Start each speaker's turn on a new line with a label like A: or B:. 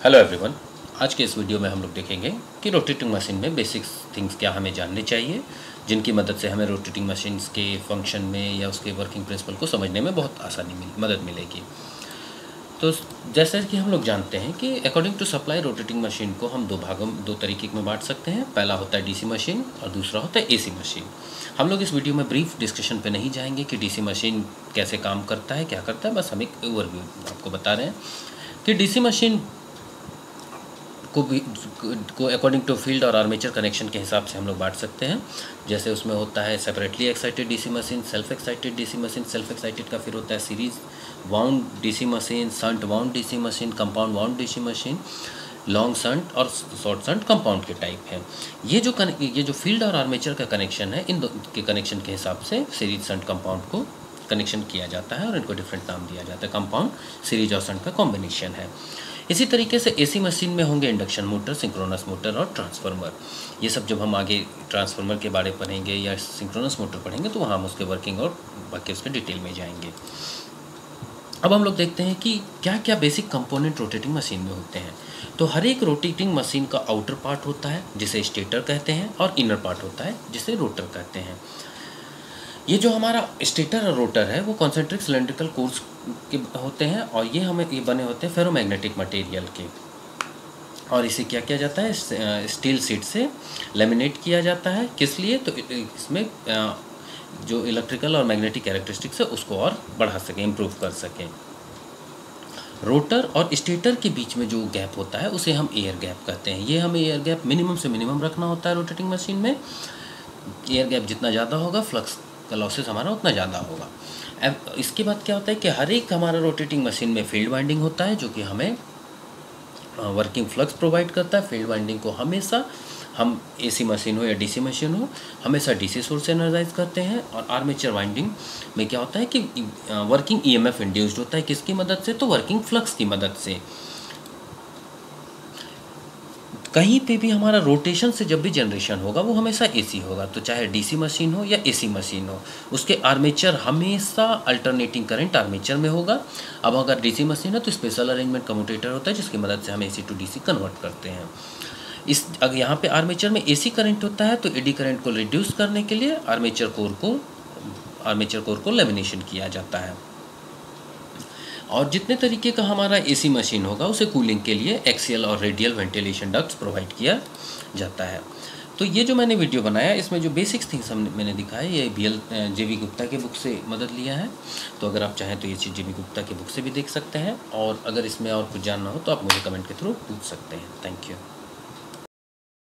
A: Hello everyone. आज के इस वीडियो में हम लोग देखेंगे कि रोटेटिंग मशीन में बेसिक थिंग्स क्या हमें जानने चाहिए, जिनकी मदद से हमें रोटेटिंग मशीन्स के फंक्शन में या उसके वर्किंग प्रिंसिपल को समझने में बहुत मदद मिलेगी। तो जैसे कि हम लोग जानते हैं कि according to supply rotating machine को हम दो तरीके में बांट सकते हैं। पहला होता है डीसी मशीन और दूसरा होता है एसी मशीन। हम लोग इस वीडियो में ब्रीफ डिस्कशन पे नहीं जाएंगे कि डीसी मशीन कैसे काम करता है, क्या करता है, बस हम एक ओवरव्यू आपको बता रहे हैं कि डीसी मशीन को अकॉर्डिंग टू फील्ड और आर्मेचर कनेक्शन के हिसाब से हम लोग बांट सकते हैं। जैसे उसमें होता है separately excited DC machine, self excited DC machine. Self excited का फिर होता है series wound DC machine, shunt wound DC machine, compound wound DC machine, long shunt और शॉर्ट शंट कंपाउंड के टाइप हैं। ये जो फील्ड और आर्मेचर का कनेक्शन है, इन दो के कनेक्शन के हिसाब से सीरीज शंट कंपाउंड को कनेक्शन किया जाता है और इनको डिफरेंट नाम दिया जाता है। कंपाउंड सीरीज और शंट का कॉम्बिनेशन है। इसी तरीके से एसी मशीन में होंगे इंडक्शन मोटर, सिंक्रोनस मोटर और ट्रांसफार्मर। ये सब जब हम आगे ट्रांसफार्मर के बारे में पढ़ेंगे या सिंक्रोनस मोटर पढ़ेंगे तो वहाँ हम उसके वर्किंग और बाकी उसके डिटेल में जाएंगे। अब हम लोग देखते हैं कि क्या क्या बेसिक कंपोनेंट रोटेटिंग मशीन में होते हैं। तो हर एक रोटेटिंग मशीन का आउटर पार्ट होता है जिसे स्टेटर कहते हैं और इनर पार्ट होता है जिसे रोटर कहते हैं। ये जो हमारा स्टेटर और रोटर है वो कॉन्सेंट्रिक सिलेंड्रिकल कोर्स के होते हैं और ये बने होते हैं फेरोमैग्नेटिक मटेरियल के। और इसे क्या किया जाता है, स्टील शीट से लेमिनेट किया जाता है। किस लिए? तो इसमें जो इलेक्ट्रिकल और मैग्नेटिक कैरेक्टरिस्टिक्स है उसको और बढ़ा सकें, इम्प्रूव कर सकें। रोटर और स्टेटर के बीच में जो गैप होता है उसे हम एयर गैप कहते हैं। ये हमें एयर गैप मिनिमम से मिनिमम रखना होता है रोटेटिंग मशीन में। एयर गैप जितना ज़्यादा होगा फ्लक्स का लॉसेस हमारा उतना ज़्यादा होगा। अब इसके बाद क्या होता है कि हर एक हमारा रोटेटिंग मशीन में फील्ड वाइंडिंग होता है जो कि हमें वर्किंग फ्लक्स प्रोवाइड करता है। फील्ड वाइंडिंग को हमेशा हम एसी मशीन हो या डीसी मशीन हो हमेशा डीसी सोर्स से एनर्जाइज करते हैं। और आर्मेचर वाइंडिंग में क्या होता है कि वर्किंग ईएमएफ इंड्यूस्ड होता है। किसकी मदद से? तो वर्किंग फ्लक्स की मदद से। कहीं पे भी हमारा रोटेशन से जब भी जनरेशन होगा वो हमेशा एसी होगा। तो चाहे डीसी मशीन हो या एसी मशीन हो, उसके आर्मेचर हमेशा अल्टरनेटिंग करंट आर्मेचर में होगा। अब अगर डीसी मशीन है तो स्पेशल अरेंजमेंट कम्यूटेटर होता है जिसकी मदद से हम एसी टू डीसी कन्वर्ट करते हैं। अगर यहाँ पे आर्मेचर में एसी करंट होता है तो एडी करंट को रिड्यूस करने के लिए आर्मेचर कोर को लेमिनेशन किया जाता है। और जितने तरीके का हमारा एसी मशीन होगा उसे कूलिंग के लिए एक्सियल और रेडियल वेंटिलेशन डक्ट्स प्रोवाइड किया जाता है। तो ये जो मैंने वीडियो बनाया इसमें जो बेसिक्स थिंग्स मैंने दिखाया ये JV गुप्ता के बुक से मदद लिया है। तो अगर आप चाहें तो ये चीज़ JV गुप्ता के बुक से भी देख सकते हैं। और अगर इसमें और कुछ जानना हो तो आप मुझे कमेंट के थ्रू पूछ सकते हैं। Thank you.